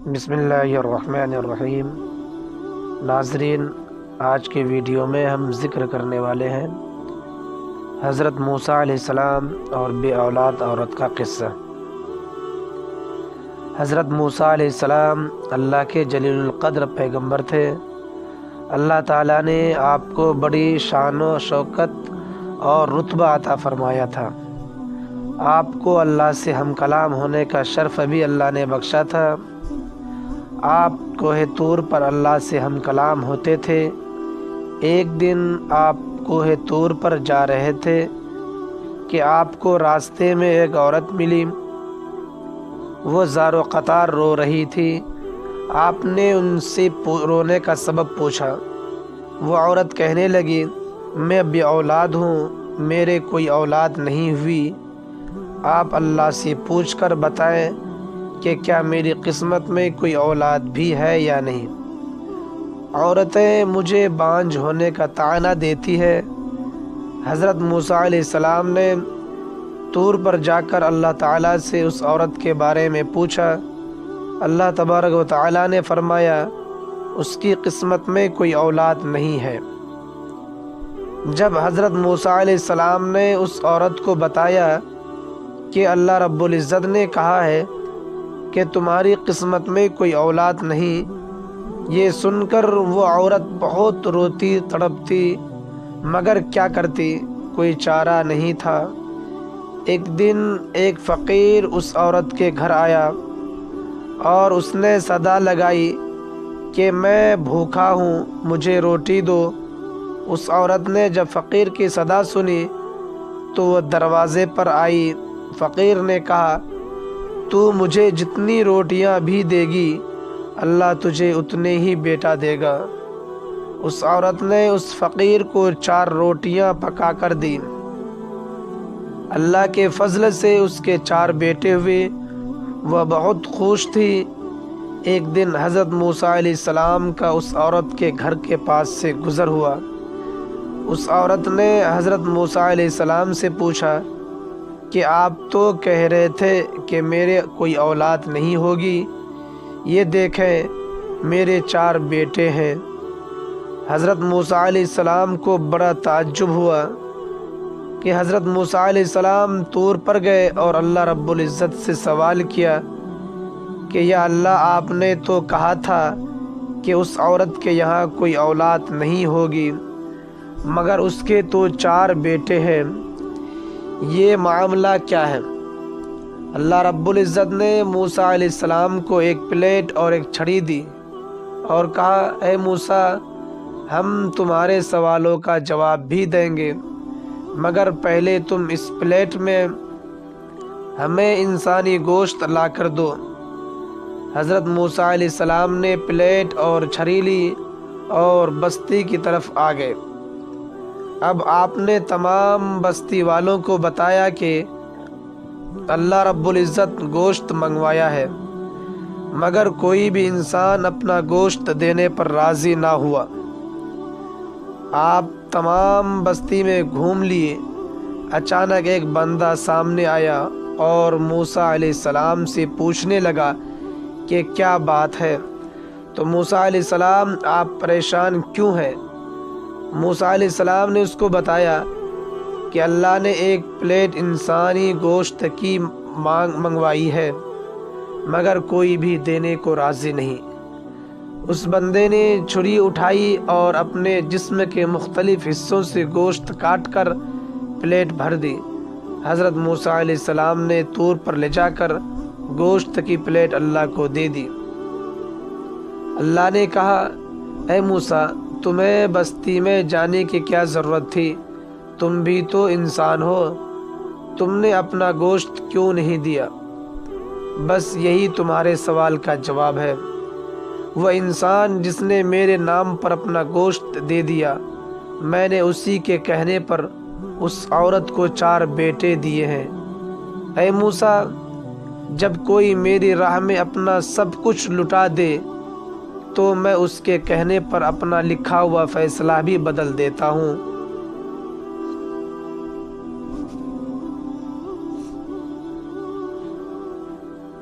بسم اللہ الرحمن الرحیم۔ ناظرین، آج کے ویڈیو میں ہم ذکر کرنے والے ہیں حضرت موسیٰ علیہ السلام اور بے اولاد عورت کا قصہ۔ حضرت موسیٰ علیہ السلام اللہ کے جلیل القدر پیغمبر تھے۔ اللہ تعالیٰ نے آپ کو بڑی شان و شوکت اور رتبہ عطا فرمایا تھا۔ آپ کو اللہ سے ہم کلام ہونے کا شرف بھی اللہ نے بخشا تھا۔ آپ کوہ طور پر اللہ سے ہم کلام ہوتے تھے۔ ایک دن آپ کوہ طور پر جا رہے تھے کہ آپ کو راستے میں ایک عورت ملی۔ وہ زار و قطار رو رہی تھی۔ آپ نے ان سے رونے کا سبب پوچھا۔ وہ عورت کہنے لگی، میں بے اولاد ہوں، میرے کوئی اولاد نہیں ہوئی۔ آپ اللہ سے پوچھ کر بتائیں کہ کیا میری قسمت میں کوئی اولاد بھی ہے یا نہیں۔ عورتیں مجھے بانجھ ہونے کا طعنہ دیتی ہے۔ حضرت موسیٰ علیہ السلام نے طور پر جا کر اللہ تعالیٰ سے اس عورت کے بارے میں پوچھا۔ اللہ تبارک و تعالیٰ نے فرمایا، اس کی قسمت میں کوئی اولاد نہیں ہے۔ جب حضرت موسیٰ علیہ السلام نے اس عورت کو بتایا کہ اللہ رب العزت نے کہا ہے کہ تمہاری قسمت میں کوئی اولاد نہیں، یہ سن کر وہ عورت بہت روتی تڑپتی، مگر کیا کرتی، کوئی چارہ نہیں تھا۔ ایک دن ایک فقیر اس عورت کے گھر آیا اور اس نے صدا لگائی کہ میں بھوکا ہوں، مجھے روٹی دو۔ اس عورت نے جب فقیر کی صدا سنی تو وہ دروازے پر آئی۔ فقیر نے کہا، تو مجھے جتنی روٹیاں بھی دے گی، اللہ تجھے اتنے ہی بیٹا دے گا۔ اس عورت نے اس فقیر کو 4 روٹیاں پکا کر دی۔ اللہ کے فضل سے اس کے 4 بیٹے ہوئے۔ وہ بہت خوش تھی۔ ایک دن حضرت موسیٰ علیہ السلام کا اس عورت کے گھر کے پاس سے گزر ہوا۔ اس عورت نے حضرت موسیٰ علیہ السلام سے پوچھا کہ آپ تو کہہ رہے تھے کہ میرے کوئی اولاد نہیں ہوگی، یہ دیکھیں میرے 4 بیٹے ہیں۔ حضرت موسیٰ علیہ السلام کو بڑا تعجب ہوا کہ حضرت موسیٰ علیہ السلام طور پر گئے اور اللہ رب العزت سے سوال کیا کہ یا اللہ، آپ نے تو کہا تھا کہ اس عورت کے یہاں کوئی اولاد نہیں ہوگی، مگر اس کے تو 4 بیٹے ہیں، یہ معاملہ کیا ہے؟ اللہ رب العزت نے موسیٰ علیہ السلام کو ایک پلیٹ اور ایک چھڑی دی اور کہا، اے موسیٰ، ہم تمہارے سوالوں کا جواب بھی دیں گے، مگر پہلے تم اس پلیٹ میں ہمیں انسانی گوشت لا کر دو۔ حضرت موسیٰ علیہ السلام نے پلیٹ اور چھڑی لی اور بستی کی طرف آ گئے۔ اب آپ نے تمام بستی والوں کو بتایا کہ اللہ رب العزت گوشت منگوایا ہے، مگر کوئی بھی انسان اپنا گوشت دینے پر راضی نہ ہوا۔ آپ تمام بستی میں گھوم لیے۔ اچانک ایک بندہ سامنے آیا اور موسیٰ علیہ السلام سے پوچھنے لگا کہ کیا بات ہے؟ تو موسیٰ علیہ السلام، آپ پریشان کیوں ہیں؟ موسیٰ علیہ السلام نے اس کو بتایا کہ اللہ نے ایک پلیٹ انسانی گوشت کی منگوائی ہے، مگر کوئی بھی دینے کو راضی نہیں۔ اس بندے نے چھری اٹھائی اور اپنے جسم کے مختلف حصوں سے گوشت کاٹ کر پلیٹ بھر دی۔ حضرت موسیٰ علیہ السلام نے طور پر لے جا کر گوشت کی پلیٹ اللہ کو دے دی۔ اللہ نے کہا، اے موسیٰ، تمہیں بستی میں جانے کی کیا ضرورت تھی؟ تم بھی تو انسان ہو، تم نے اپنا گوشت کیوں نہیں دیا؟ بس یہی تمہارے سوال کا جواب ہے۔ وہ انسان جس نے میرے نام پر اپنا گوشت دے دیا، میں نے اسی کے کہنے پر اس عورت کو 4 بیٹے دیے ہیں۔ اے موسیٰ، جب کوئی میری راہ میں اپنا سب کچھ لٹا دے تو میں اس کے کہنے پر اپنا لکھا ہوا فیصلہ بھی بدل دیتا ہوں۔